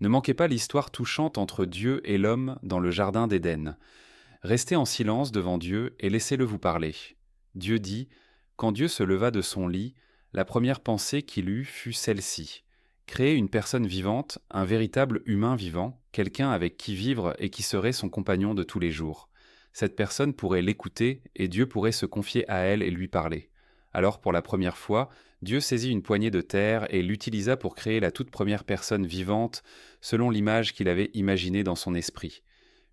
Ne manquez pas l'histoire touchante entre Dieu et l'homme dans le jardin d'Éden. Restez en silence devant Dieu et laissez-le vous parler. Dieu dit: Quand Dieu se leva de son lit, la première pensée qu'il eut fut celle-ci: créer une personne vivante, un véritable humain vivant, quelqu'un avec qui vivre et qui serait son compagnon de tous les jours. Cette personne pourrait l'écouter et Dieu pourrait se confier à elle et lui parler. Alors, pour la première fois, Dieu saisit une poignée de terre et l'utilisa pour créer la toute première personne vivante selon l'image qu'il avait imaginée dans son esprit.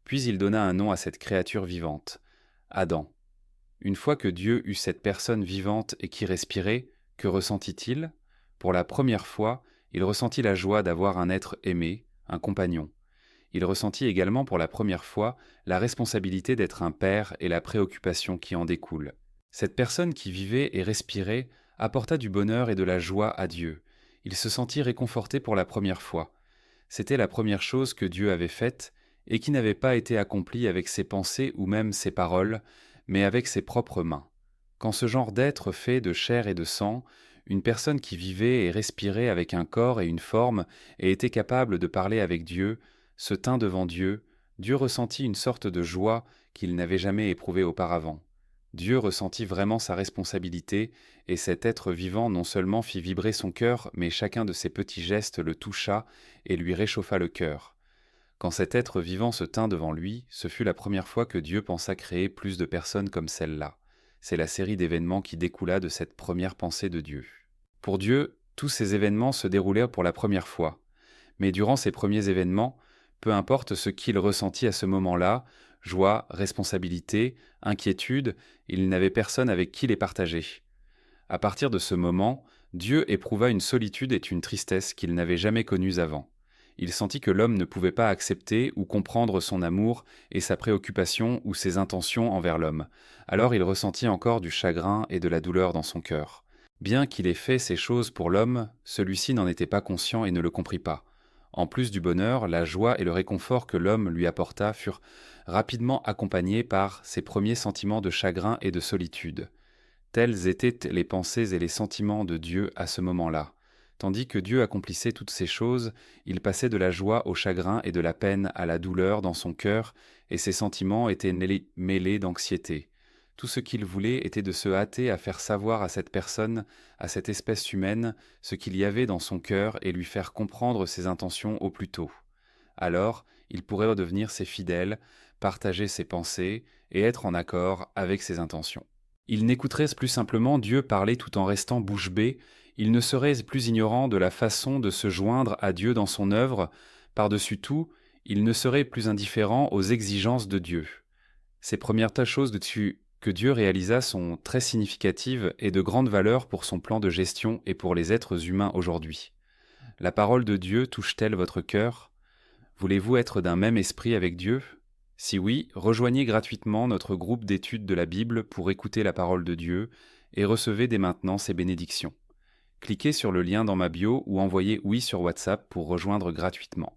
Puis il donna un nom à cette créature vivante: Adam. Une fois que Dieu eut cette personne vivante et qui respirait, que ressentit-il? Pour la première fois, il ressentit la joie d'avoir un être aimé, un compagnon. Il ressentit également pour la première fois la responsabilité d'être un père et la préoccupation qui en découle. Cette personne qui vivait et respirait apporta du bonheur et de la joie à Dieu. Il se sentit réconforté pour la première fois. C'était la première chose que Dieu avait faite et qui n'avait pas été accomplie avec ses pensées ou même ses paroles, mais avec ses propres mains. Quand ce genre d'être fait de chair et de sang, une personne qui vivait et respirait avec un corps et une forme et était capable de parler avec Dieu, se tint devant Dieu, Dieu ressentit une sorte de joie qu'il n'avait jamais éprouvée auparavant. Dieu ressentit vraiment sa responsabilité, et cet être vivant non seulement fit vibrer son cœur, mais chacun de ses petits gestes le toucha et lui réchauffa le cœur. Quand cet être vivant se tint devant lui, ce fut la première fois que Dieu pensa créer plus de personnes comme celle-là. C'est la série d'événements qui découla de cette première pensée de Dieu. Pour Dieu, tous ces événements se déroulèrent pour la première fois. Mais durant ces premiers événements, peu importe ce qu'il ressentit à ce moment-là, joie, responsabilité, inquiétude, il n'avait personne avec qui les partager. À partir de ce moment, Dieu éprouva une solitude et une tristesse qu'il n'avait jamais connues avant. Il sentit que l'homme ne pouvait pas accepter ou comprendre son amour et sa préoccupation ou ses intentions envers l'homme. Alors il ressentit encore du chagrin et de la douleur dans son cœur. Bien qu'il ait fait ces choses pour l'homme, celui-ci n'en était pas conscient et ne le comprit pas. En plus du bonheur, la joie et le réconfort que l'homme lui apporta furent rapidement accompagnés par ses premiers sentiments de chagrin et de solitude. Tels étaient les pensées et les sentiments de Dieu à ce moment-là. Tandis que Dieu accomplissait toutes ces choses, il passait de la joie au chagrin et de la peine à la douleur dans son cœur, et ses sentiments étaient mêlés d'anxiété. Tout ce qu'il voulait était de se hâter à faire savoir à cette personne, à cette espèce humaine, ce qu'il y avait dans son cœur et lui faire comprendre ses intentions au plus tôt. Alors, il pourrait redevenir ses fidèles, partager ses pensées et être en accord avec ses intentions. Il n'écouterait plus simplement Dieu parler tout en restant bouche bée, il ne serait plus ignorant de la façon de se joindre à Dieu dans son œuvre, par-dessus tout, il ne serait plus indifférent aux exigences de Dieu. Ces premières choses que Dieu réalisa sont très significatives et de grande valeur pour son plan de gestion et pour les êtres humains aujourd'hui. La parole de Dieu touche-t-elle votre cœur? Voulez-vous être d'un même esprit avec Dieu? Si oui, rejoignez gratuitement notre groupe d'études de la Bible pour écouter la parole de Dieu et recevez dès maintenant ses bénédictions. Cliquez sur le lien dans ma bio ou envoyez oui sur WhatsApp pour rejoindre gratuitement.